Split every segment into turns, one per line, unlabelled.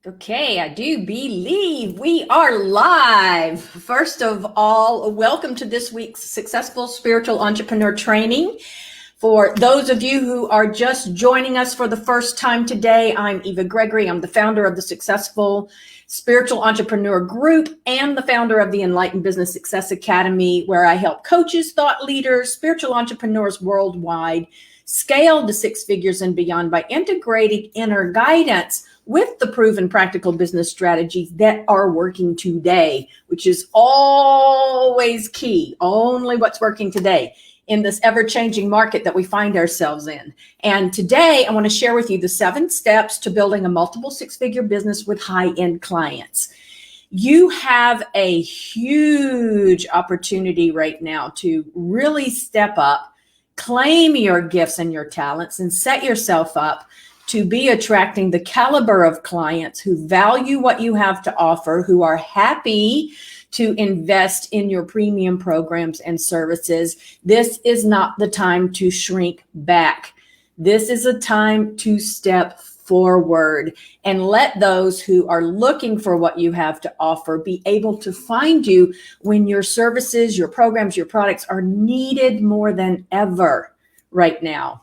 Okay, I do believe we are live. First of all, welcome to this week's Successful Spiritual Entrepreneur Training. For those of you who are just joining us for the first time today, I'm Eva Gregory. I'm the founder of the Successful Spiritual Entrepreneur Group and the founder of the Enlightened Business Success Academy, where I help coaches, thought leaders, spiritual entrepreneurs worldwide scale to six figures and beyond by integrating inner guidance with the proven practical business strategies that are working today, which is always key. Only what's working today in this ever-changing market that we find ourselves in. And today I want to share with you the 7 steps to building a multiple six-figure business with high-end clients. You have a huge opportunity right now to really step up, claim your gifts and your talents, and set yourself up to be attracting the caliber of clients who value what you have to offer, who are happy to invest in your premium programs and services. This is not the time to shrink back. This is a time to step forward and let those who are looking for what you have to offer be able to find you when your services, your programs, your products are needed more than ever right now.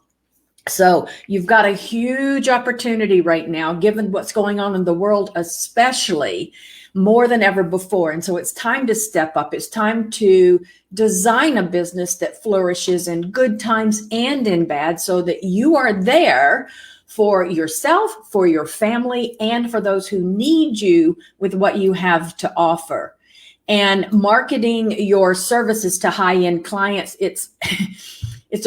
So you've got a huge opportunity right now, given what's going on in the world, especially more than ever before. And so it's time to step up. It's time to design a business that flourishes in good times and in bad, so that you are there for yourself, for your family, and for those who need you with what you have to offer. And marketing your services to high-end clients, it's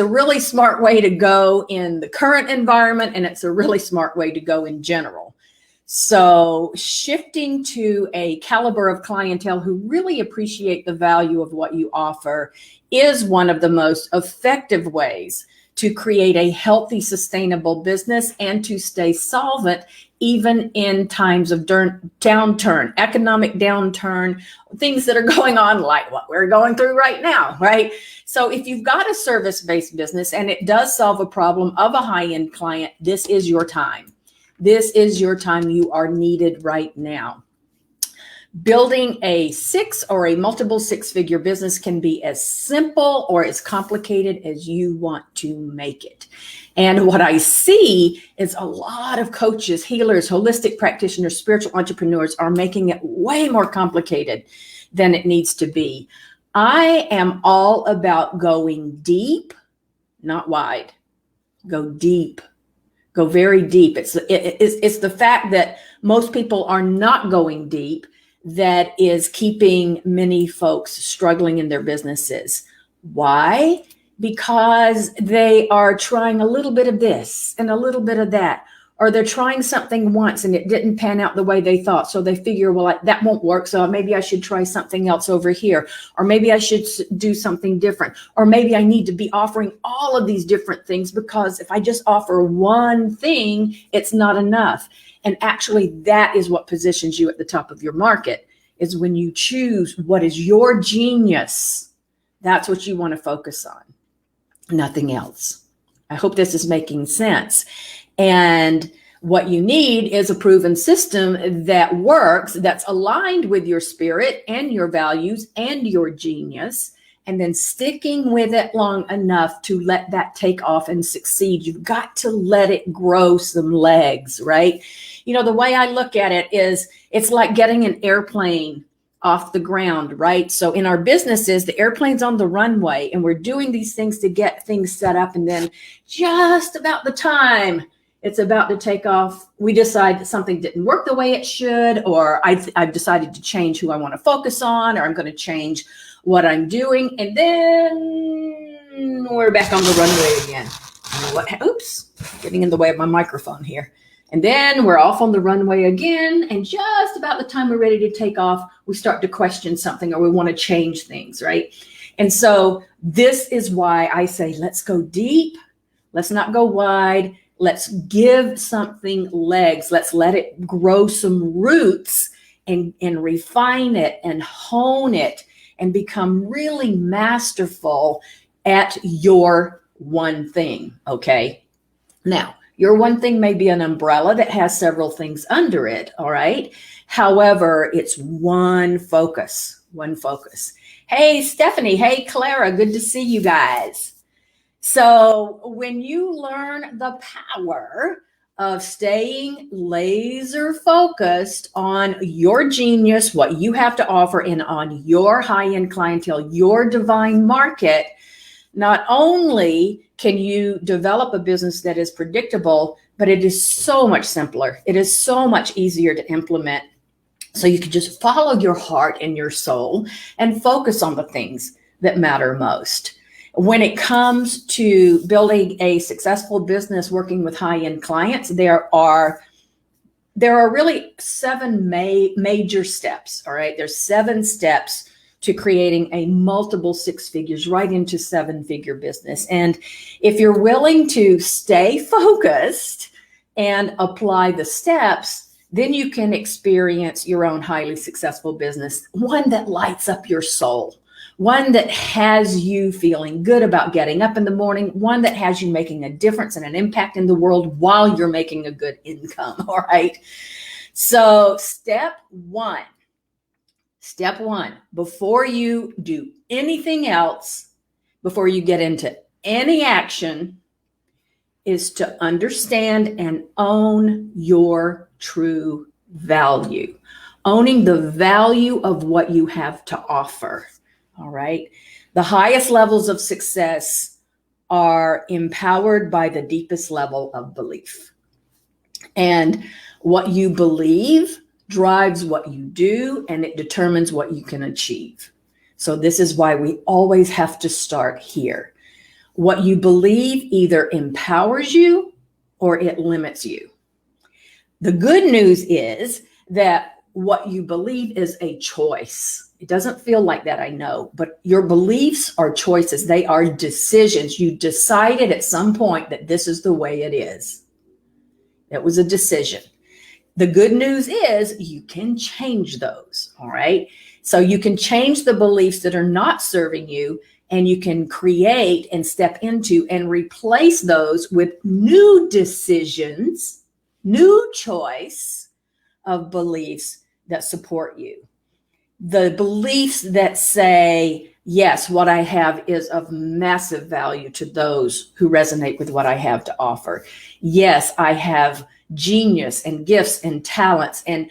a really smart way to go in the current environment, and it's a really smart way to go in general. So shifting to a caliber of clientele who really appreciate the value of what you offer is one of the most effective ways to create a healthy, sustainable business and to stay solvent even in times of downturn, economic downturn, things that are going on like what we're going through right now, right? So if you've got a service-based business and it does solve a problem of a high-end client, this is your time. This is your time. You are needed right now. Building a 6 or a multiple six-figure business can be as simple or as complicated as you want to make it. And what I see is a lot of coaches, healers, holistic practitioners, spiritual entrepreneurs are making it way more complicated than it needs to be. I am all about going deep, not wide. Go deep. Go very deep. It's the fact that most people are not going deep that is keeping many folks struggling in their businesses. Why? Because they are trying a little bit of this and a little bit of that, or they're trying something once and it didn't pan out the way they thought. So they figure, well, that won't work. So maybe I should try something else over here, or maybe I should do something different, or maybe I need to be offering all of these different things, because if I just offer one thing, it's not enough. And actually, that is what positions you at the top of your market, is when you choose what is your genius. That's what you want to focus on, nothing else. I hope this is making sense. And what you need is a proven system that works, that's aligned with your spirit and your values and your genius, and then sticking with it long enough to let that take off and succeed. You've got to let it grow some legs, right? You know, the way I look at it is it's like getting an airplane off the ground, right? So in our businesses, the airplane's on the runway and we're doing these things to get things set up. And then just about the time it's about to take off, we decide that something didn't work the way it should, or I've decided to change who I want to focus on, or I'm going to change what I'm doing. And then we're back on the runway again. You know what? Oops, getting in the way of my microphone here. And then we're off on the runway again. And just about the time we're ready to take off, we start to question something, or we want to change things, right? And so this is why I say, let's go deep. Let's not go wide. Let's give something legs. Let's let it grow some roots and refine it and hone it and become really masterful at your one thing, okay? Now, Your one thing may be an umbrella that has several things under it, all right? However, it's one focus, one focus. Hey, Stephanie. Hey, Clara. Good to see you guys. So when you learn the power of staying laser focused on your genius, what you have to offer, and on your high-end clientele, your divine market, not only can you develop a business that is predictable, but it is so much simpler. It is so much easier to implement. So you can just follow your heart and your soul and focus on the things that matter most. When it comes to building a successful business working with high-end clients, there are really 7 major steps, all right? There's 7 steps to creating a multiple 6 figures right into 7-figure business. And if you're willing to stay focused and apply the steps, then you can experience your own highly successful business, one that lights up your soul, one that has you feeling good about getting up in the morning, one that has you making a difference and an impact in the world while you're making a good income, all right? So step one, before you do anything else, before you get into any action, is to understand and own your true value, owning the value of what you have to offer. All right. The highest levels of success are empowered by the deepest level of belief. And what you believe drives what you do, and it determines what you can achieve. So this is why we always have to start here. What you believe either empowers you or it limits you. The good news is that what you believe is a choice. It doesn't feel like that, I know, but your beliefs are choices. They are decisions. You decided at some point that this is the way it is. It was a decision. The good news is you can change those, all right? So you can change the beliefs that are not serving you, and you can create and step into and replace those with new decisions, new choice of beliefs that support you. The beliefs that say, yes, what I have is of massive value to those who resonate with what I have to offer. Yes, I have genius and gifts and talents and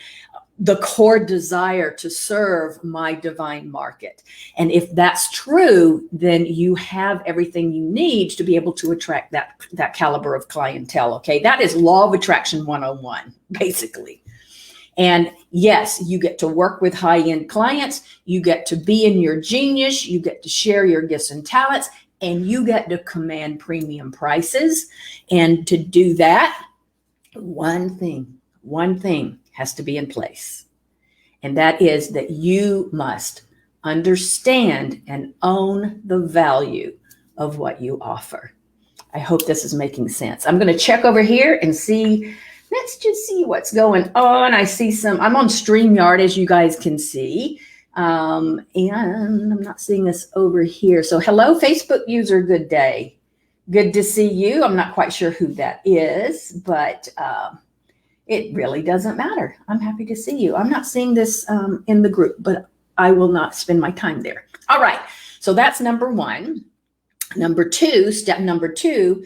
the core desire to serve my divine market. And if that's true, then you have everything you need to be able to attract that caliber of clientele. Okay, that is law of attraction 101, basically. And yes, you get to work with high-end clients. You get to be in your genius. You get to share your gifts and talents, and you get to command premium prices. And to do that, one thing has to be in place. And that is that you must understand and own the value of what you offer. I hope this is making sense. I'm going to check over here and see. Let's just see what's going on. I see I'm on StreamYard, as you guys can see. And I'm not seeing this over here. So hello, Facebook user, good day. Good to see you. I'm not quite sure who that is, but it really doesn't matter. I'm happy to see you. I'm not seeing this in the group, but I will not spend my time there. All right. So that's number one. Step number two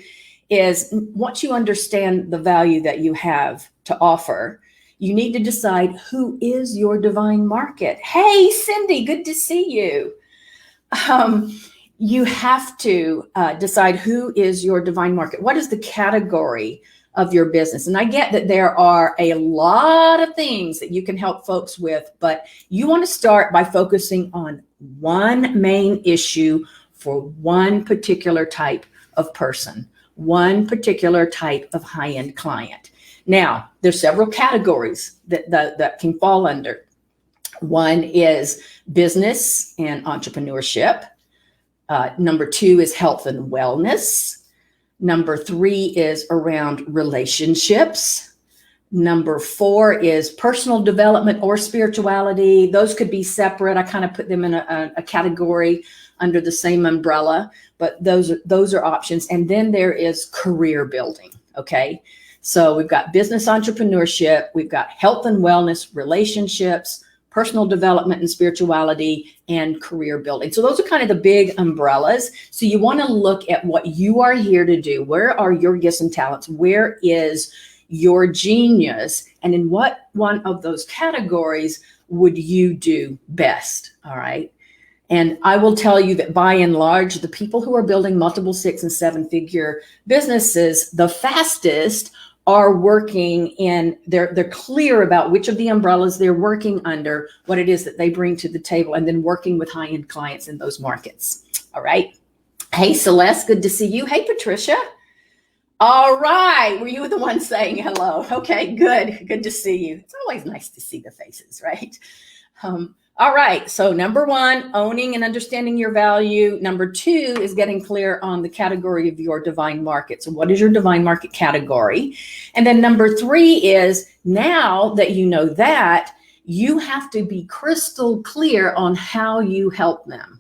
is, once you understand the value that you have to offer, you need to decide who is your divine market. Hey, Cindy, good to see you. You have to decide who is your divine market. What is the category of your business? And I get that there are a lot of things that you can help folks with, but you want to start by focusing on one main issue for one particular type of person, one particular type of high-end client. Now, there's several categories that can fall under. One is business and entrepreneurship. Number two is health and wellness. Number three is around relationships. Number four is personal development or spirituality. Those could be separate. I kind of put them in a category under the same umbrella, but those are options. And then there is career building. Okay. So we've got business entrepreneurship, we've got health and wellness, relationships, personal development and spirituality, and career building. So those are kind of the big umbrellas. So you want to look at what you are here to do. Where are your gifts and talents? Where is your genius? And in what one of those categories would you do best? All right. And I will tell you that by and large, the people who are building multiple 6- and 7-figure businesses the fastest are working in, they're clear about which of the umbrellas they're working under, what it is that they bring to the table, and then working with high-end clients in those markets. All right. Hey, Celeste, good to see you. Hey, Patricia. All right. Were you the one saying hello? Okay, good. Good to see you. It's always nice to see the faces, right? All right. So number 1, owning and understanding your value. Number 2 is getting clear on the category of your divine market. So what is your divine market category? And then number 3 is, now that you know that, you have to be crystal clear on how you help them.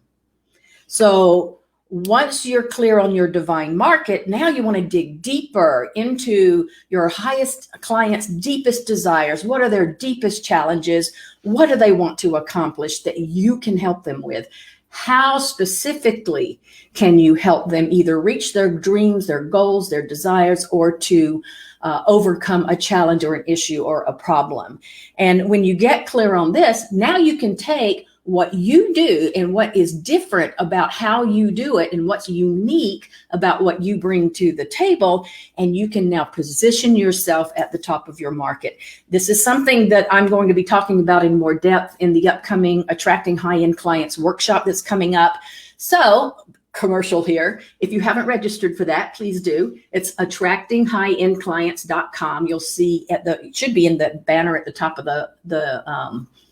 So once you're clear on your divine market, now you want to dig deeper into your highest clients' deepest desires. What are their deepest challenges? What do they want to accomplish that you can help them with? How specifically can you help them either reach their dreams, their goals, their desires, or to overcome a challenge or an issue or a problem? And when you get clear on this, now you can take what you do and what is different about how you do it and what's unique about what you bring to the table, and you can now position yourself at the top of your market. This is something that I'm going to be talking about in more depth in the upcoming Attracting High-End Clients workshop that's coming up. So, commercial here, if you haven't registered for that, please do. It's attractinghighendclients.com. You'll see it should be in the banner at the top of the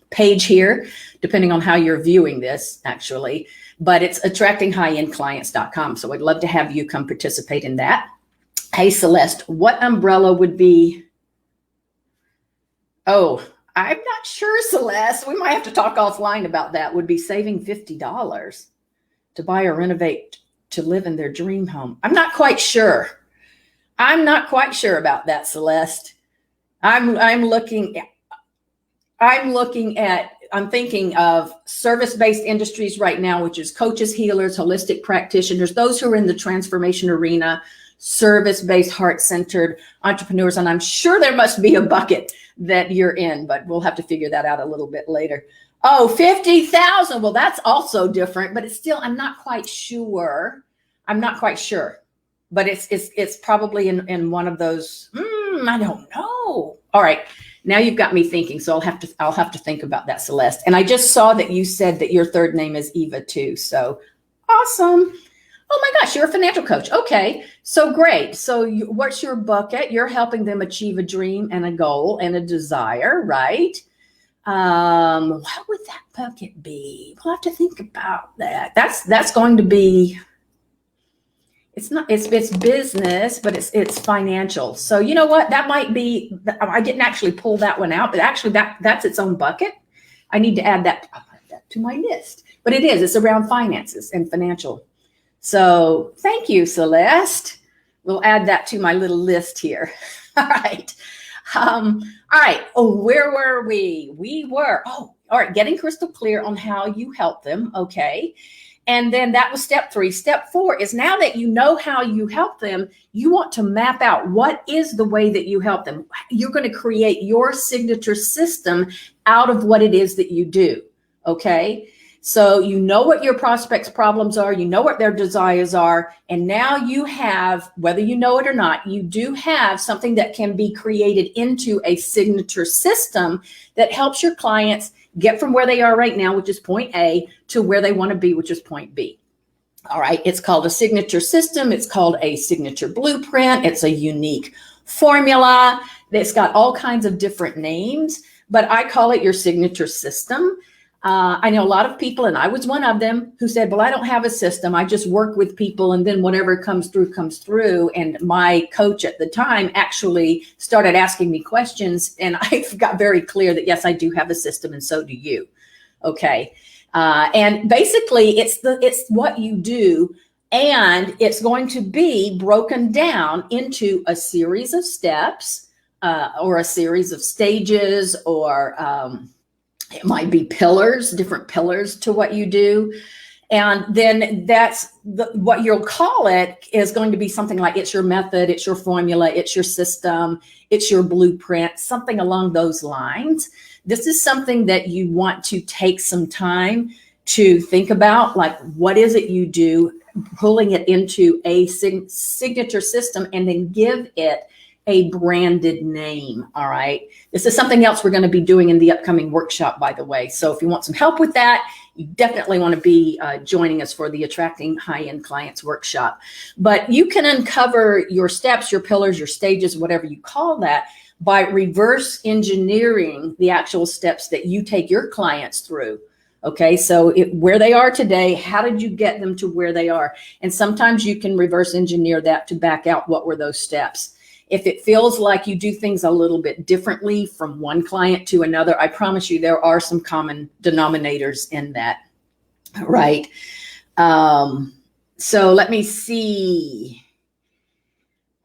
page here, depending on how you're viewing this, actually. But it's attractinghighendclients.com. So I'd love to have you come participate in that. Hey, Celeste, what umbrella would be? Oh, I'm not sure, Celeste. We might have to talk offline about that. Would be saving $50 to buy or renovate to live in their dream home. I'm not quite sure. I'm not quite sure about that, Celeste. I'm thinking of service-based industries right now, which is coaches, healers, holistic practitioners, those who are in the transformation arena, service-based, heart-centered entrepreneurs. And I'm sure there must be a bucket that you're in, but we'll have to figure that out a little bit later. Oh, 50,000. Well, that's also different, but it's still, I'm not quite sure. But it's probably in one of those, I don't know. All right. Now you've got me thinking, so I'll have to think about that, Celeste. And I just saw that you said that your third name is Eva too. So awesome. Oh my gosh, you're a financial coach. Okay, so great. So what's your bucket? You're helping them achieve a dream and a goal and a desire, right? What would that bucket be? We'll have to think about that. That's going to be, it's business, but it's financial. So you know what? That might be, I didn't actually pull that one out, but actually that's its own bucket. I need to add that to my list. But it's around finances and financial. So thank you, Celeste. We'll add that to my little list here. All right. All right. Oh, where were we? All right. Getting crystal clear on how you help them. Okay. And then that was step 3. Step 4 is, now that you know how you help them, you want to map out what is the way that you help them. You're going to create your signature system out of what it is that you do. Okay. So you know what your prospects' problems are, you know what their desires are, and now you have, whether you know it or not, you do have something that can be created into a signature system that helps your clients get from where they are right now, which is point A, to where they want to be, which is point B. All right. It's called a signature system. It's called a signature blueprint. It's a unique formula. It's got all kinds of different names, but I call it your signature system. I know a lot of people, and I was one of them, who said, well, I don't have a system. I just work with people, and then whatever comes through. And my coach at the time actually started asking me questions, and I got very clear that, yes, I do have a system, and so do you. Okay. And basically, it's what you do And it's going to be broken down into a series of steps or a series of stages, or it might be pillars, different pillars to what you do. And then what you'll call it is going to be something like it's your method, it's your formula, it's your system, it's your blueprint, something along those lines. This is something that you want to take some time to think about, like what is it you do, pulling it into a signature system, and then give it a branded name. All right. This is something else we're going to be doing in the upcoming workshop, by the way. So if you want some help with that, you definitely want to be joining us for the Attracting High-End Clients workshop. But you can uncover your steps, your pillars, your stages, whatever you call that, by reverse engineering the actual steps that you take your clients through. Okay, so where they are today, how did you get them to where they are? And sometimes you can reverse engineer that to back out what were those steps. If it feels like you do things a little bit differently from one client to another, I promise you there are some common denominators in that, right? So let me see.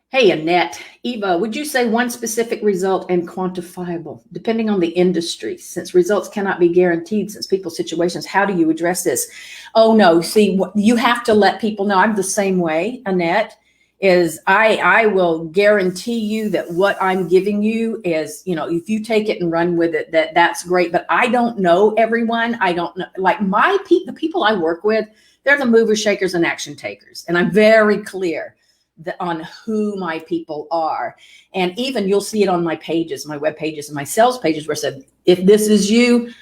Hey, Annette, Eva, would you say one specific result and quantifiable, depending on the industry, since results cannot be guaranteed since people's situations, how do you address this? Oh no, see, you have to let people know. I'm the same way, Annette. Is I will guarantee you that what I'm giving you is, if you take it and run with it, that's great. But I don't know everyone. I don't know, like the people I work with, they're the movers, shakers, and action takers. And I'm very clear on who my people are. And even you'll see it on my pages, my web pages and my sales pages, where I said, if this is you,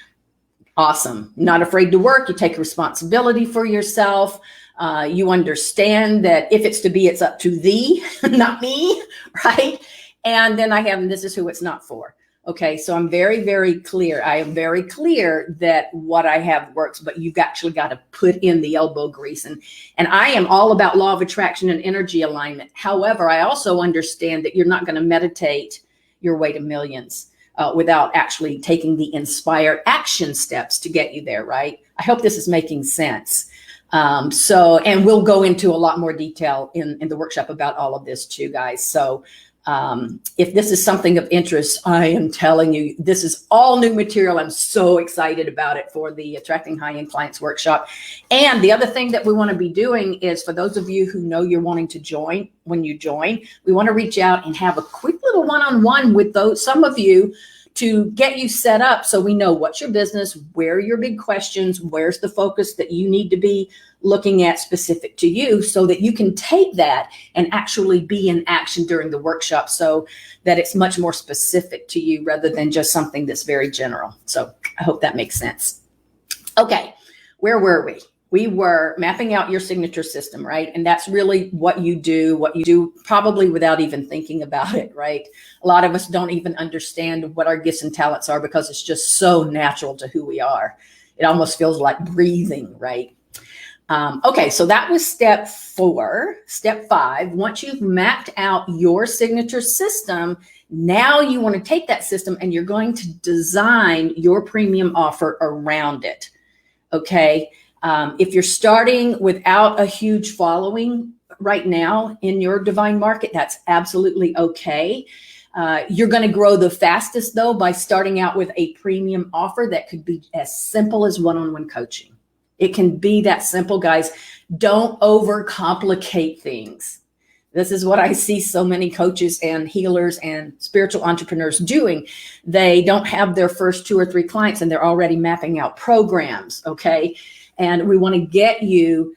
awesome. Not afraid to work. You take responsibility for yourself. You understand that if it's to be, it's up to thee, not me, right? And then I have, this is who it's not for. Okay, so I'm very, very clear. I am very clear that what I have works, but you've actually got to put in the elbow grease. And I am all about law of attraction and energy alignment. However, I also understand that you're not going to meditate your way to millions without actually taking the inspired action steps to get you there, right? I hope this is making sense. And we'll go into a lot more detail in the workshop about all of this too, guys. So if this is something of interest, I am telling you, this is all new material. I'm so excited about it for the Attracting High-End Clients workshop. And the other thing that we want to be doing is, for those of you who know you're wanting to join, when you join, we want to reach out and have a quick little one-on-one with some of you, to get you set up so we know what's your business, where are your big questions, where's the focus that you need to be looking at specific to you, so that you can take that and actually be in action during the workshop, so that it's much more specific to you rather than just something that's very general. So I hope that makes sense. Okay, where were we? We were mapping out your signature system, right? And that's really what you do probably without even thinking about it, right? A lot of us don't even understand what our gifts and talents are because it's just so natural to who we are. It almost feels like breathing, right? Okay, so that was step 4. Step 5, once you've mapped out your signature system, now you want to take that system and you're going to design your premium offer around it, okay? If you're starting without a huge following right now in your divine market, that's absolutely okay. You're going to grow the fastest, though, by starting out with a premium offer that could be as simple as one-on-one coaching. It can be that simple, guys. Don't overcomplicate things. This is what I see so many coaches and healers and spiritual entrepreneurs doing. They don't have their first 2 or 3 clients and they're already mapping out programs, okay? And we want to get you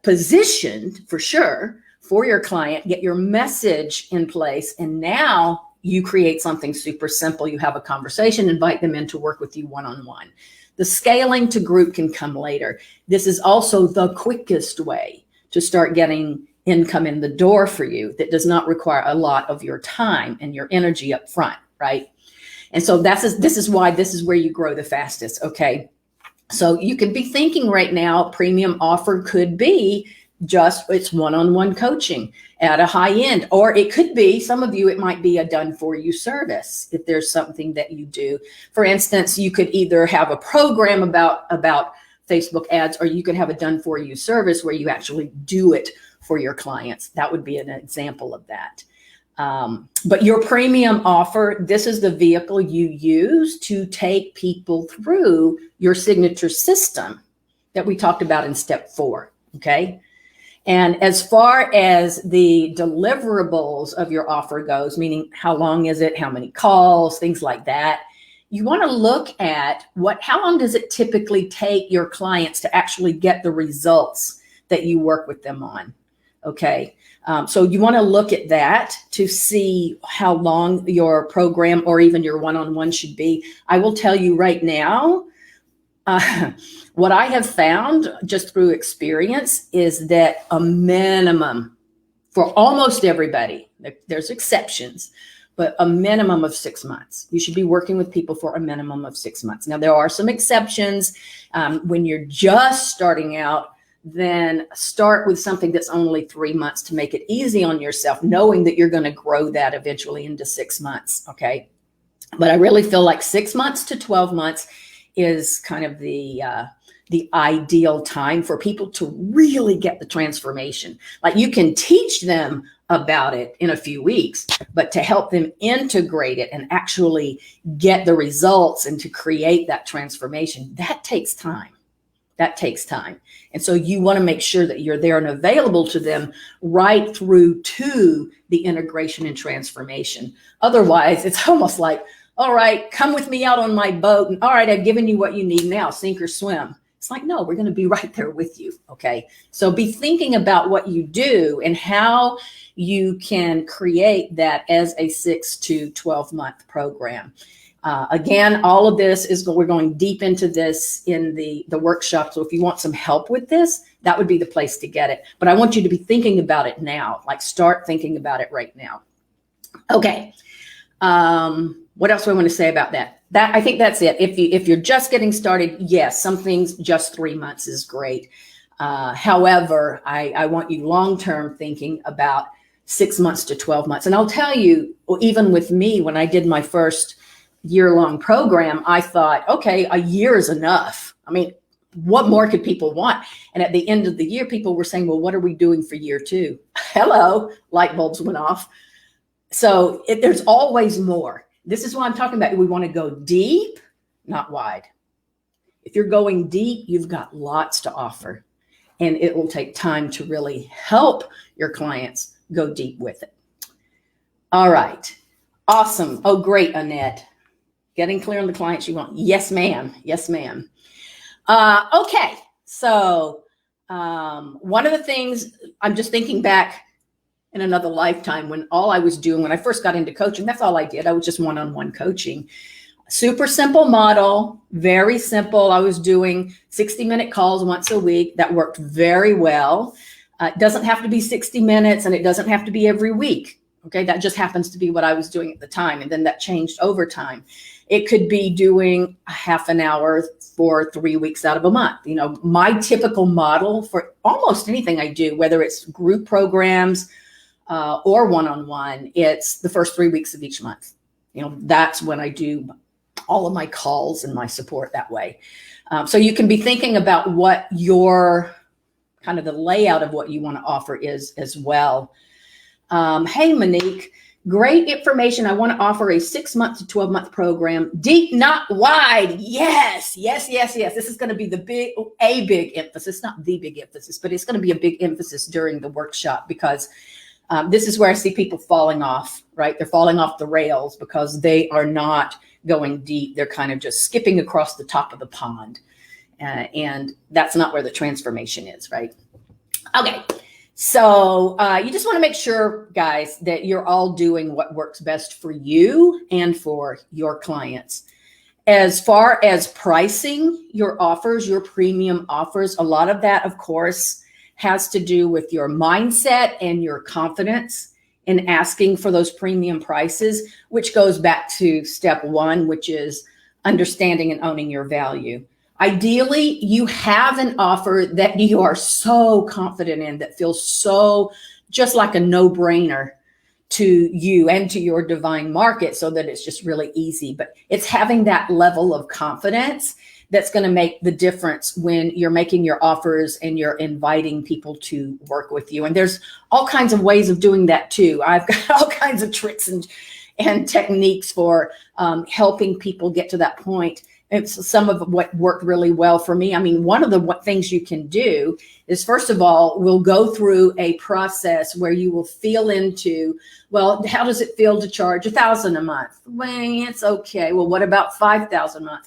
positioned for sure for your client, get your message in place. And now you create something super simple. You have a conversation, invite them in to work with you one-on-one. The scaling to group can come later. This is also the quickest way to start getting income in the door for you that does not require a lot of your time and your energy up front, right? And so this is why this is where you grow the fastest, okay? So you could be thinking right now, premium offer could be just it's one-on-one coaching at a high end, or it could be, some of you, it might be a done for you service. If there's something that you do, for instance, you could either have a program about Facebook ads, or you could have a done for you service where you actually do it for your clients. That would be an example of that. But your premium offer, this is the vehicle you use to take people through your signature system that we talked about in step 4. Okay. And as far as the deliverables of your offer goes, meaning how long is it, how many calls, things like that, you want to look at how long does it typically take your clients to actually get the results that you work with them on. Okay. So you want to look at that to see how long your program or even your one-on-one should be. I will tell you right now, what I have found just through experience is that a minimum for almost everybody, there's exceptions, but a minimum of 6 months. You should be working with people for a minimum of 6 months. Now, there are some exceptions. When you're just starting out, then start with something that's only 3 months to make it easy on yourself, knowing that you're going to grow that eventually into 6 months. Okay. But I really feel like 6 months to 12 months is kind of the ideal time for people to really get the transformation. Like, you can teach them about it in a few weeks, but to help them integrate it and actually get the results and to create that transformation, that takes time. That takes time. And so you want to make sure that you're there and available to them right through to the integration and transformation. Otherwise, it's almost like, all right, come with me out on my boat. And all right, I've given you what you need now, sink or swim. It's like, no, we're going to be right there with you. Okay. So be thinking about what you do and how you can create that as a 6 to 12 month program. Again, all of this we're going deep into this in the workshop. So if you want some help with this, that would be the place to get it. But I want you to be thinking about it now, like start thinking about it right now. Okay. What else do I want to say about that? I think that's it. If you're just getting started, yes, some things just 3 months is great. However, I want you long-term thinking about 6 months to 12 months. And I'll tell you, even with me, when I did my first year-long program, I thought, okay, a year is enough. I mean, what more could people want? And at the end of the year, people were saying, well, what are we doing for year 2? Hello, light bulbs went off. So there's always more. This is what I'm talking about. We want to go deep, not wide. If you're going deep, you've got lots to offer, and it will take time to really help your clients go deep with it. All right. Awesome. Oh, great, Annette. Getting clear on the clients you want. Yes, ma'am. Yes, ma'am. Okay. So one of the things, I'm just thinking back in another lifetime when all I was doing when I first got into coaching, that's all I did. I was just one-on-one coaching. Super simple model, very simple. I was doing 60-minute calls once a week. That worked very well. It doesn't have to be 60 minutes and it doesn't have to be every week. Okay, that just happens to be what I was doing at the time. And then that changed over time. It could be doing a half an hour for 3 weeks out of a month. You know, my typical model for almost anything I do, whether it's group programs or one-on-one, it's the first 3 weeks of each month. You know, that's when I do all of my calls and my support that way. So you can be thinking about what your kind of the layout of what you want to offer is as well. Hey, Monique, great information. I want to offer a 6 month to 12 month program. Deep, not wide. Yes, yes, yes, yes. This is going to be a big emphasis, not the big emphasis, but it's going to be a big emphasis during the workshop because this is where I see people falling off, right? They're falling off the rails because they are not going deep. They're kind of just skipping across the top of the pond. And that's not where the transformation is, right? Okay. So you just want to make sure, guys, that you're all doing what works best for you and for your clients. As far as pricing your offers, your premium offers, a lot of that, of course, has to do with your mindset and your confidence in asking for those premium prices, which goes back to step 1, which is understanding and owning your value. Ideally, you have an offer that you are so confident in that feels so just like a no-brainer to you and to your divine market so that it's just really easy. But it's having that level of confidence that's going to make the difference when you're making your offers and you're inviting people to work with you. And there's all kinds of ways of doing that too. I've got all kinds of tricks and techniques for helping people get to that point. It's some of what worked really well for me. I mean, one of the things you can do is, first of all, we'll go through a process where you will feel into, well, how does it feel to charge $1,000 a month? Well, it's okay. Well, what about $5,000 a month?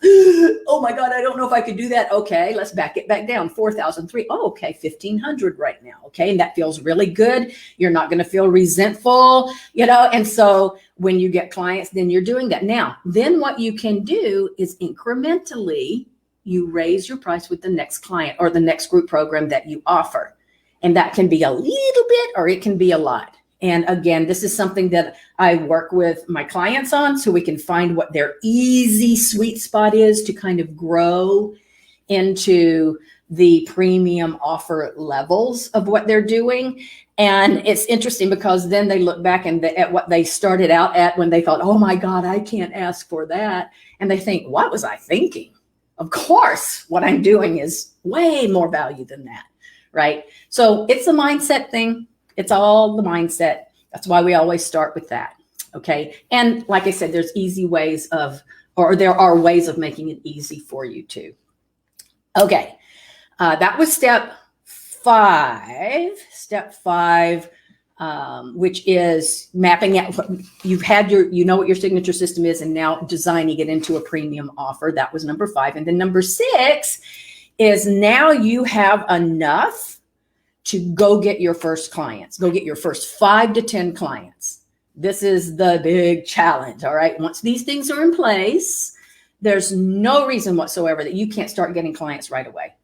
Oh my God, I don't know if I could do that. Okay, let's back it back down. 4,003. Oh, okay, 1,500 right now. Okay, and that feels really good. You're not going to feel resentful, and so when you get clients, then you're doing that. Now, then what you can do is incrementally, you raise your price with the next client or the next group program that you offer. And that can be a little bit or it can be a lot. And again, this is something that I work with my clients on so we can find what their easy sweet spot is to kind of grow into the premium offer levels of what they're doing. And it's interesting because then they look back at what they started out at when they thought, oh my God, I can't ask for that. And they think, what was I thinking? Of course, what I'm doing is way more value than that, right? So it's a mindset thing. It's all the mindset. That's why we always start with that, okay? And like I said, there are ways of making it easy for you too. Okay, that was step 5. Step 5, which is mapping out what you've had what your signature system is, and now designing it into a premium offer. That was number 5. And then number 6 is now you have enough to go get your first clients, go get your first 5 to 10 clients. This is the big challenge. All right. Once these things are in place, there's no reason whatsoever that you can't start getting clients right away.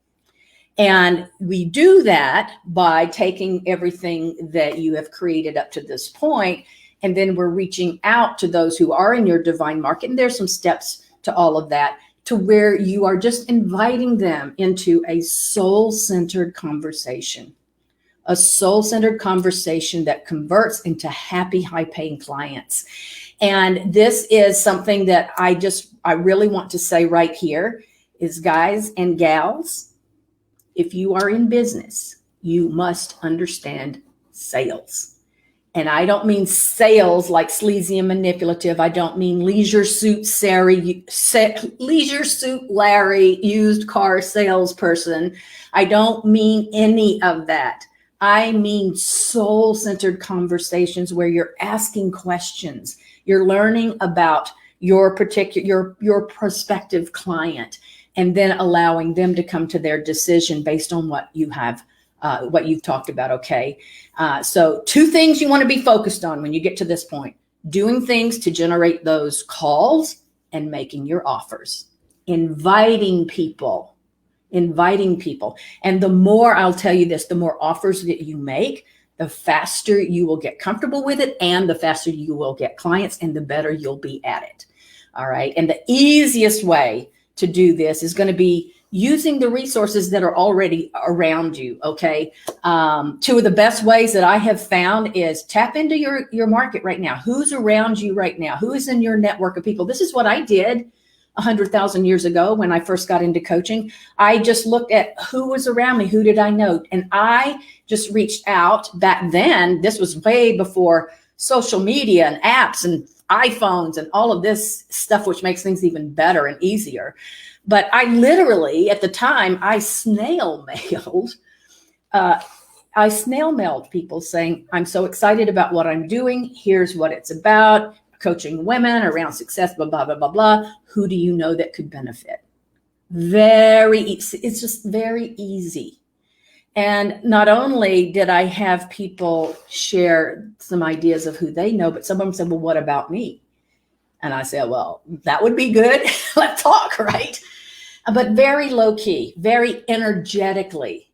And we do that by taking everything that you have created up to this point, and then we're reaching out to those who are in your divine market. And there's some steps to all of that, to where you are just inviting them into a soul-centered conversation, that converts into happy, high-paying clients. And this is something that I really want to say right here is, guys and gals, if you are in business, you must understand sales. And I don't mean sales like sleazy and manipulative. I don't mean leisure suit Larry, used car salesperson. I don't mean any of that. I mean soul-centered conversations where you're asking questions. You're learning about your prospective client, and then allowing them to come to their decision based on what you've talked about. Okay. So 2 things you want to be focused on when you get to this point: doing things to generate those calls and making your offers, inviting people. And the more, I'll tell you this, the more offers that you make, the faster you will get comfortable with it, and the faster you will get clients, and the better you'll be at it. All right. And the easiest way to do this is going to be using the resources that are already around you. Okay. 2 of the best ways that I have found is tap into your market right now. Who's around you right now? Who is in your network of people? This is what I did 100,000 years ago when I first got into coaching. I just looked at who was around me. Who did I know? And I just reached out. Back then, this was way before social media and apps and iPhones and all of this stuff, which makes things even better and easier. But I literally, at the time, I snail mailed people saying, I'm so excited about what I'm doing. Here's what it's about. Coaching women around success, blah, blah, blah, blah, blah. Who do you know that could benefit? It's just very easy. And not only did I have people share some ideas of who they know, but some of them said, well, what about me? And I said, well, that would be good. Let's talk, right? But very low key, very energetically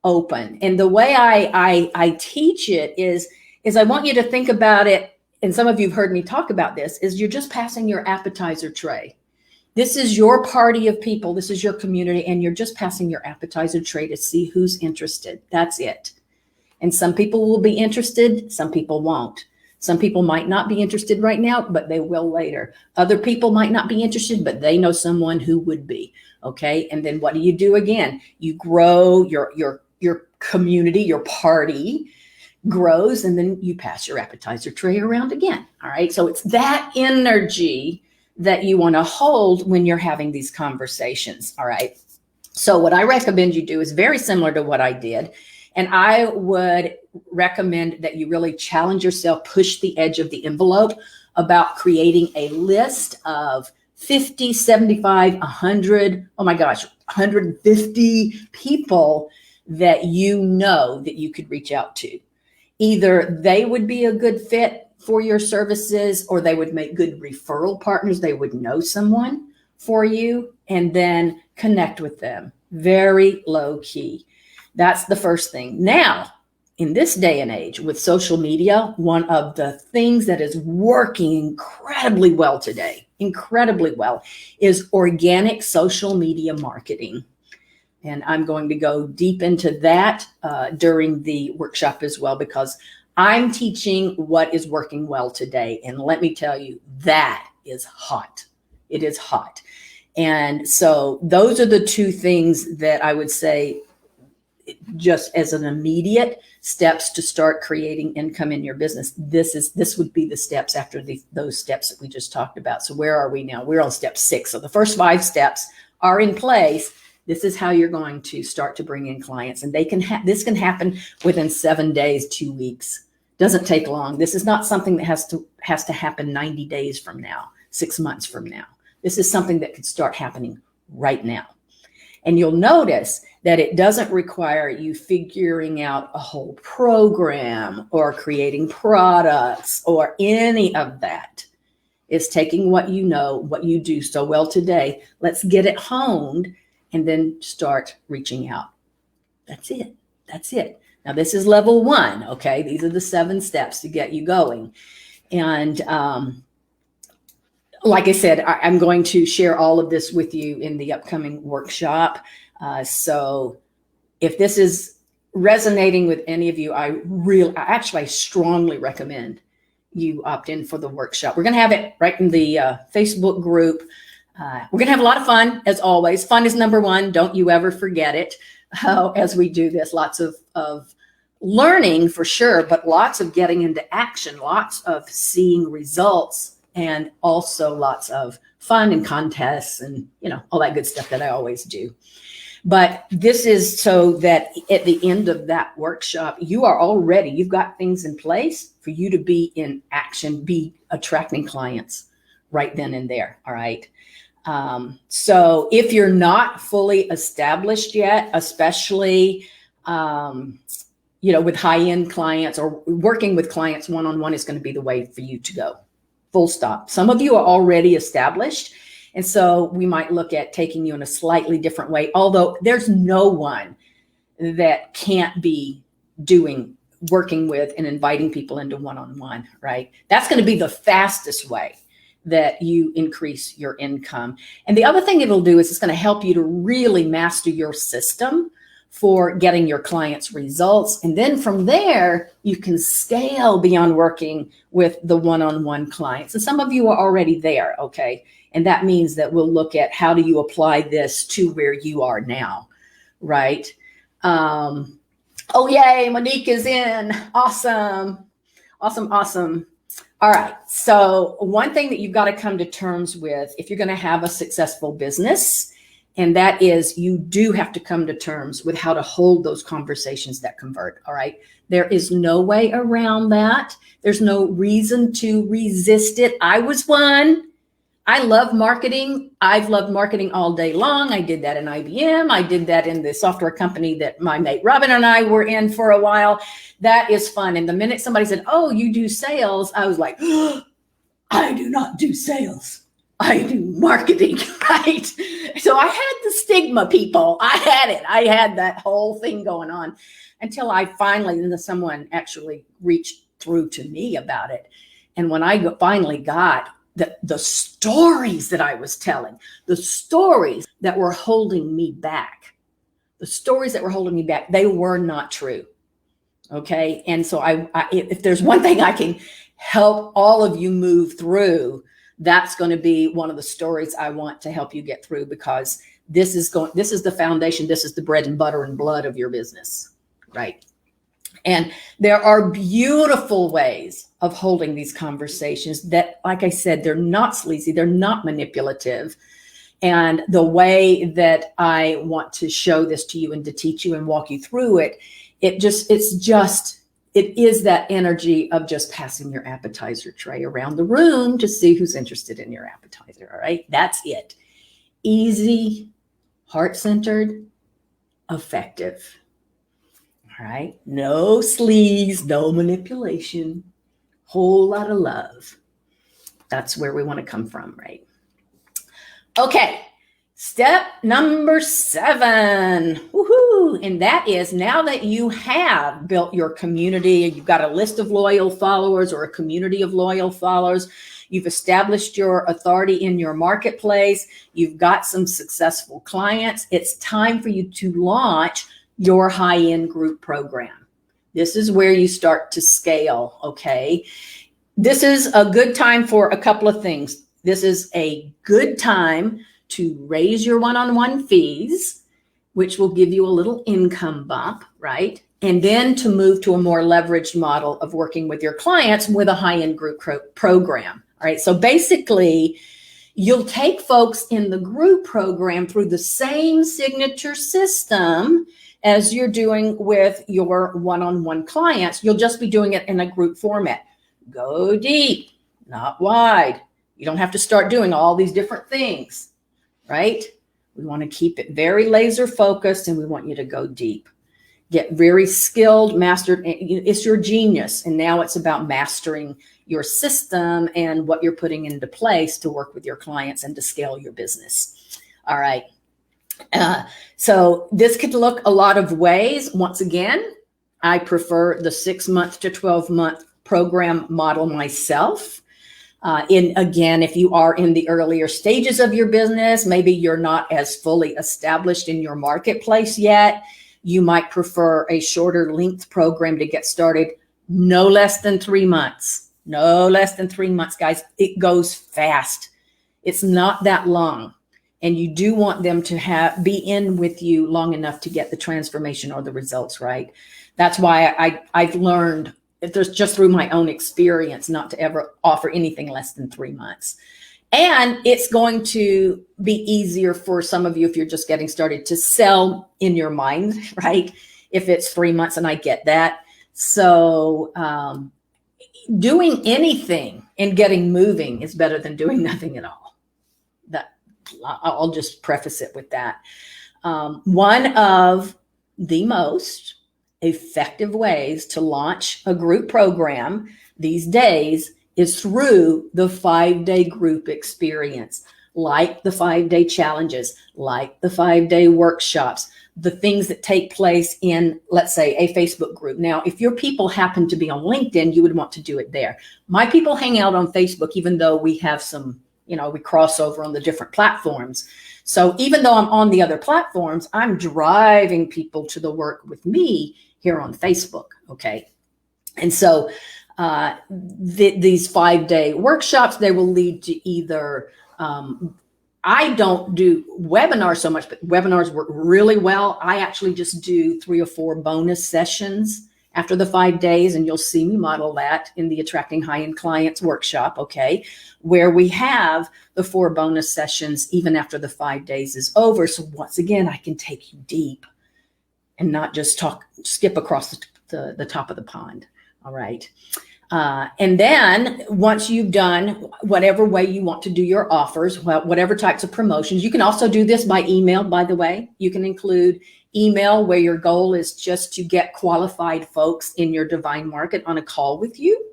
open. And the way I teach it is I want you to think about it, and some of you have heard me talk about this, is you're just passing your appetizer tray. This is your party of people. This is your community, and you're just passing your appetizer tray to see who's interested. That's it. And some people will be interested. Some people won't. Some people might not be interested right now, but they will later. Other people might not be interested, but they know someone who would be. Okay. And then what do you do again? You grow your community, your party grows, and then you pass your appetizer tray around again. All right. So it's that energy that you want to hold when you're having these conversations. All right. So what I recommend you do is very similar to what I did. And I would recommend that you really challenge yourself, push the edge of the envelope about creating a list of 50, 75, 100, oh my gosh, 150 people that you know that you could reach out to. Either they would be a good fit for your services, or they would make good referral partners. They would know someone for you, and then connect with them. Very low key. That's the first thing. Now, in this day and age with social media, one of the things that is working incredibly well today, is organic social media marketing. And I'm going to go deep into that during the workshop as well, because I'm teaching what is working well today. And let me tell you, that is hot. It is hot. And so those are the two things that I would say, just as an immediate steps to start creating income in your business. This would be the steps after those steps that we just talked about. So where are we now? We're on step 6. So the first 5 steps are in place. This is how you're going to start to bring in clients, and this can happen within 7 days, 2 weeks. Doesn't take long. This is not something that has to happen 90 days from now, 6 months from now. This is something that could start happening right now. And you'll notice that it doesn't require you figuring out a whole program or creating products or any of that. It's taking what you know, what you do so well today. Let's get it honed and then start reaching out. That's it. That's it. Now, this is level 1. Okay. These are the 7 steps to get you going. And, like I said, I'm going to share all of this with you in the upcoming workshop. So if this is resonating with any of you, I strongly recommend you opt in for the workshop. We're going to have it right in the Facebook group. We're going to have a lot of fun, as always. Fun is number 1. Don't you ever forget it as we do this. Lots of learning for sure, but lots of getting into action, lots of seeing results, and also lots of fun and contests and, all that good stuff that I always do. But this is so that at the end of that workshop, you've got things in place for you to be in action, be attracting clients right then and there. All right. So if you're not fully established yet, especially, with high-end clients or working with clients one-on-one is going to be the way for you to go. Full stop. Some of you are already established. And so we might look at taking you in a slightly different way, although there's no one that can't be working with and inviting people into one-on-one, right? That's going to be the fastest way that you increase your income. And the other thing it'll do is it's going to help you to really master your system for getting your clients results. And then from there, you can scale beyond working with the one-on-one clients. And some of you are already there, okay? And that means that we'll look at how do you apply this to where you are now, right? Oh, yay, Monique is in. Awesome. All right. So one thing that you've got to come to terms with if you're going to have a successful business, and that is you do have to come to terms with how to hold those conversations that convert. All right. There is no way around that. There's no reason to resist it. I was one. I love marketing. I've loved marketing all day long. I did that in IBM. I did that in the software company that my mate Robin and I were in for a while. That is fun. And the minute somebody said, "Oh, you do sales," I was like, "Oh, I do not do sales. I do marketing," right? So I had the stigma, people. I had it. I had that whole thing going on until someone actually reached through to me about it. And when I finally got the stories that I was telling, the stories that were holding me back, they were not true. Okay. And so if there's one thing I can help all of you move through, that's going to be one of the stories I want to help you get through, because this is the foundation. This is the bread and butter and blood of your business, right? And there are beautiful ways of holding these conversations that, like I said, they're not sleazy, they're not manipulative. And the way that I want to show this to you and to teach you and walk you through it, it is that energy of just passing your appetizer tray around the room to see who's interested in your appetizer. All right. That's it. Easy, heart-centered, effective. All right. No sleaze, no manipulation, whole lot of love. That's where we want to come from, right? Okay. Step number 7, woohoo! And that is, now that you have built your community, you've got a list of loyal followers or a community of loyal followers, you've established your authority in your marketplace, you've got some successful clients, it's time for you to launch your high-end group program. This is where you start to scale, okay? This is a good time for a couple of things. This is a good time to raise your one-on-one fees, which will give you a little income bump, right? And then to move to a more leveraged model of working with your clients with a high-end group program. All right, so basically, you'll take folks in the group program through the same signature system as you're doing with your one-on-one clients. You'll just be doing it in a group format. Go deep, not wide. You don't have to start doing all these different things. Right? We want to keep it very laser focused, and we want you to go deep. Get very skilled, mastered. It's your genius. And now it's about mastering your system and what you're putting into place to work with your clients and to scale your business. All right. So this could look a lot of ways. Once again, I prefer the 6-month to 12-month program model myself. Again, if you are in the earlier stages of your business, maybe you're not as fully established in your marketplace yet, you might prefer a shorter length program to get started. No less than 3 months. No less than 3 months, guys. It goes fast. It's not that long. And you do want them to be in with you long enough to get the transformation or the results, right? That's why I've learned, if there's just through my own experience, not to ever offer anything less than 3 months. And it's going to be easier for some of you, if you're just getting started, to sell in your mind, right? If it's 3 months, and I get that. So doing anything and getting moving is better than doing nothing at all. I'll just preface it with that. One of the most effective ways to launch a group program these days is through the 5-day group experience, like the 5-day challenges, like the 5-day workshops, the things that take place in, let's say, a Facebook group. Now, if your people happen to be on LinkedIn, you would want to do it there. My people hang out on Facebook, even though we have some, we cross over on the different platforms. So even though I'm on the other platforms, I'm driving people to the work with me here on Facebook, okay? And so these 5-day workshops, they will lead to either, I don't do webinars so much, but webinars work really well. I actually just do 3 or 4 bonus sessions after the 5 days, and you'll see me model that in the Attracting High-End Clients workshop, okay, where we have the 4 bonus sessions even after the 5 days is over. So once again, I can take you deep and not just skip across the top of the pond. All right. And then once you've done whatever way you want to do your offers, whatever types of promotions, you can also do this by email, by the way. You can include email where your goal is just to get qualified folks in your divine market on a call with you.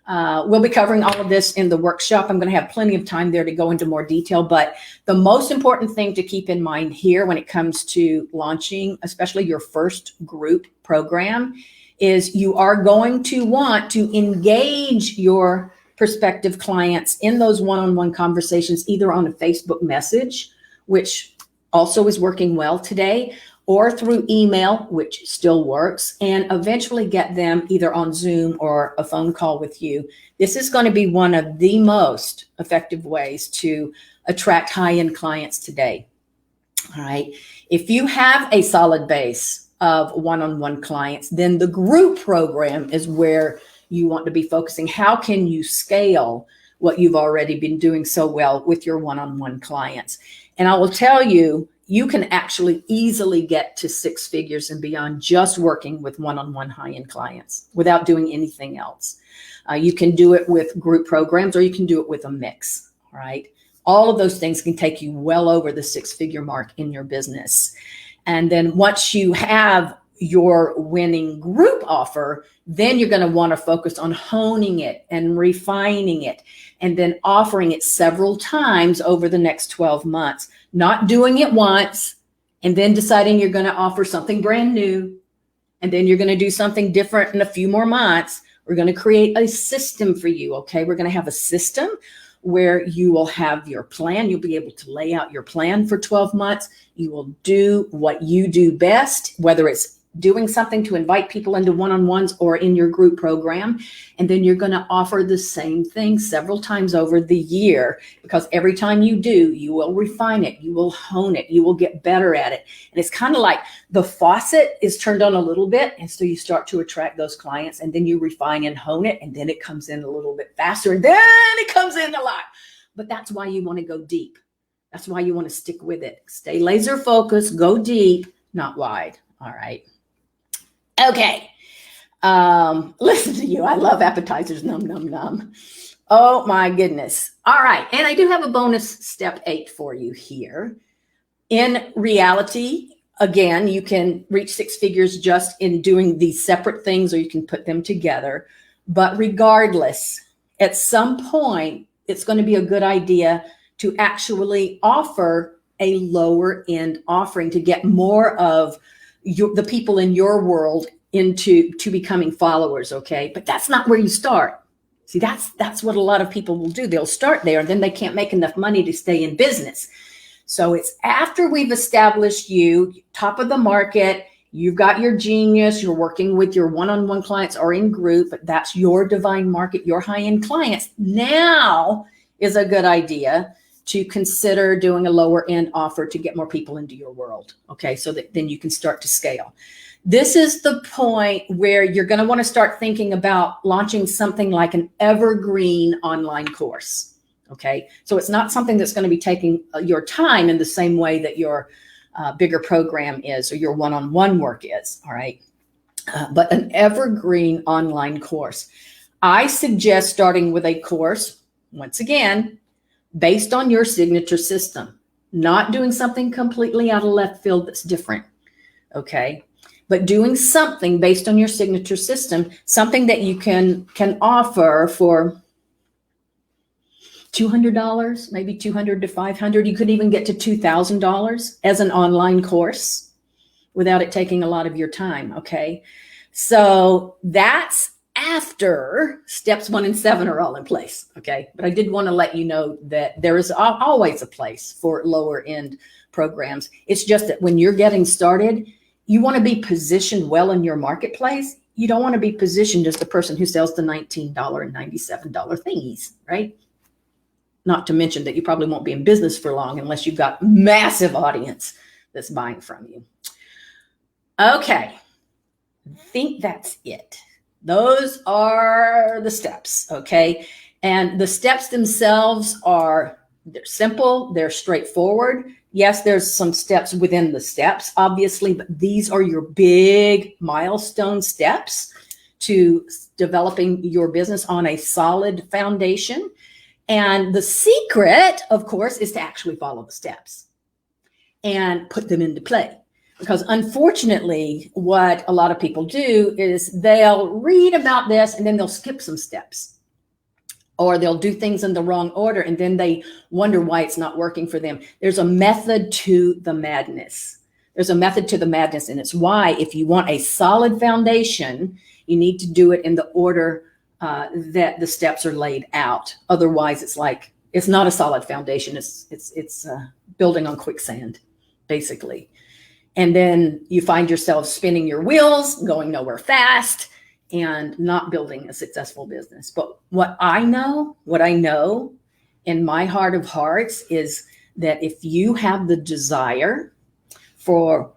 We'll be covering all of this in the workshop. I'm going to have plenty of time there to go into more detail, but the most important thing to keep in mind here when it comes to launching, especially your first group program, is you are going to want to engage your prospective clients in those one-on-one conversations, either on a Facebook message, which also is working well today, or through email, which still works, and eventually get them either on Zoom or a phone call with you. This is going to be one of the most effective ways to attract high-end clients today. All right. If you have a solid base of one-on-one clients, then the group program is where you want to be focusing. How can you scale what you've already been doing so well with your one-on-one clients? And I will tell you, you can actually easily get to six figures and beyond just working with one-on-one high-end clients without doing anything else. You can do it with group programs, or you can do it with a mix. All right. All of those things can take you well over the six-figure mark in your business. And then once you have your winning group offer, then you're going to want to focus on honing it and refining it, and then offering it several times over the next 12 months, not doing it once and then deciding you're going to offer something brand new, and then you're going to do something different in a few more months. We're going to create a system for you. Okay. We're going to have a system where you will have your plan. You'll be able to lay out your plan for 12 months. You will do what you do best, whether it's doing something to invite people into one-on-ones or in your group program. And then you're going to offer the same thing several times over the year, because every time you do, you will refine it. You will hone it. You will get better at it. And it's kind of like the faucet is turned on a little bit. And so you start to attract those clients, and then you refine and hone it. And then it comes in a little bit faster. And then it comes in a lot. But that's why you want to go deep. That's why you want to stick with it. Stay laser focused, go deep, not wide. All right. Okay. Listen to you. I love appetizers. Num, num, num. Oh my goodness. All right. And I do have a bonus step 8 for you here. In reality, again, you can reach six figures just in doing these separate things, or you can put them together. But regardless, at some point, it's going to be a good idea to actually offer a lower end offering to get more of the people in your world into becoming followers. Okay. But that's not where you start. See, that's what a lot of people will do. They'll start there, and then they can't make enough money to stay in business. So it's after we've established you top of the market, you've got your genius, you're working with your one-on-one clients or in group, but that's your divine market, your high-end clients. Now is a good idea to consider doing a lower end offer to get more people into your world. Okay, so that then you can start to scale. This is the point where you're going to want to start thinking about launching something like an evergreen online course. Okay, so it's not something that's going to be taking your time in the same way that your bigger program is, or your one-on-one work is. All right, but an evergreen online course. I suggest starting with a course, once again, based on your signature system, not doing something completely out of left field that's different. Okay, but doing something based on your signature system, something that you can offer for $200, maybe $200 to $500. You could even get to $2,000 as an online course without it taking a lot of your time. Okay, so that's after steps 1 and 7 are all in place. Okay, but I did want to let you know that there is always a place for lower end programs. It's just that when you're getting started, you want to be positioned well in your marketplace. You don't want to be positioned as the person who sells the $19 and $97 thingies, right? Not to mention that you probably won't be in business for long unless you've got massive audience that's buying from you. Okay, I think that's it. Those are the steps, okay? And the steps themselves they're simple, they're straightforward. Yes, there's some steps within the steps, obviously, but these are your big milestone steps to developing your business on a solid foundation. And the secret, of course, is to actually follow the steps and put them into play. Because unfortunately, what a lot of people do is they'll read about this and then they'll skip some steps, or they'll do things in the wrong order, and then they wonder why it's not working for them. There's a method to the madness. There's a method to the madness, and it's why if you want a solid foundation, you need to do it in the order that the steps are laid out. Otherwise, it's not a solid foundation. It's building on quicksand, basically. And then you find yourself spinning your wheels, going nowhere fast, and not building a successful business. But what I know in my heart of hearts is that if you have the desire for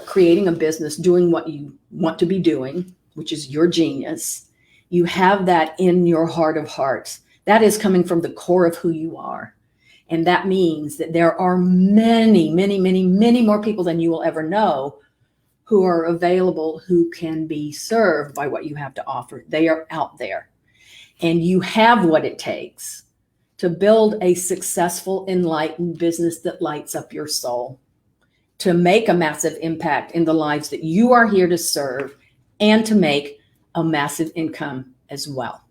creating a business, doing what you want to be doing, which is your genius, you have that in your heart of hearts. That is coming from the core of who you are. And that means that there are many, many, many, many more people than you will ever know who are available, who can be served by what you have to offer. They are out there. And you have what it takes to build a successful, enlightened business that lights up your soul, to make a massive impact in the lives that you are here to serve, and to make a massive income as well.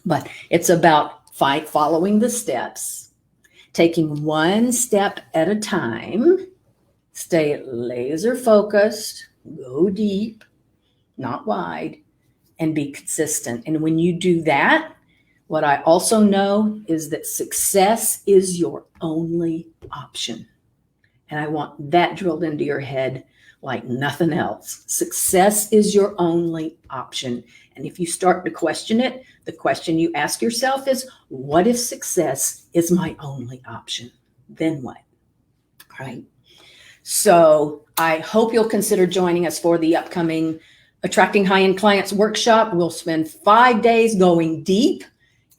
But it's about following the steps, taking one step at a time, stay laser focused, go deep, not wide, and be consistent. And when you do that, what I also know is that success is your only option. And I want that drilled into your head like nothing else. Success is your only option. And if you start to question it, the question you ask yourself is, what if success is my only option? Then what? Right? So I hope you'll consider joining us for the upcoming Attracting High-End Clients workshop. We'll spend 5 days going deep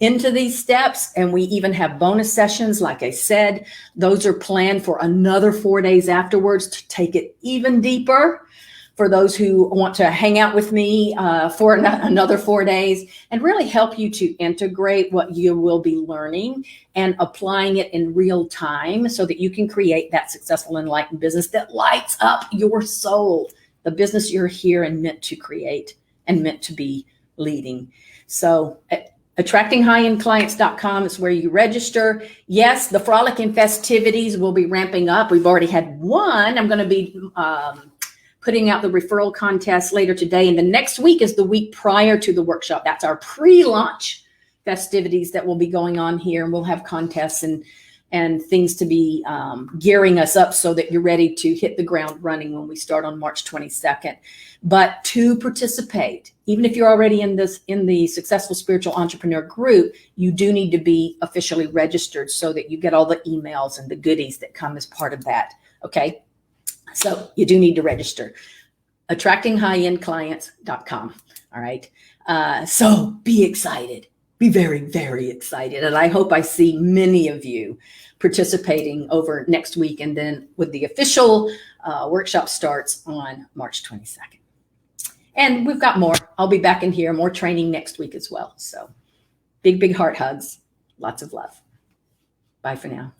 into these steps, and we even have bonus sessions. Like I said, those are planned for another 4 days afterwards to take it even deeper for those who want to hang out with me for another 4 days and really help you to integrate what you will be learning and applying it in real time so that you can create that successful, enlightened business that lights up your soul, the business you're here and meant to create and meant to be leading. So AttractingHighEndClients.com is where you register. Yes, the frolic and festivities will be ramping up. We've already had one. I'm going to be putting out the referral contest later today. And the next week is the week prior to the workshop. That's our pre-launch festivities that will be going on here. And we'll have contests and things to be gearing us up so that you're ready to hit the ground running when we start on March 22nd. But to participate, even if you're already in the Successful Spiritual Entrepreneur group, you do need to be officially registered so that you get all the emails and the goodies that come as part of that. Okay. So you do need to register. AttractingHighEndClients.com. All right. So be excited. Be very, very excited. And I hope I see many of you participating over next week. And then with the official workshop starts on March 22nd. And we've got more. I'll be back in here, more training next week as well. So big, big heart hugs. Lots of love. Bye for now.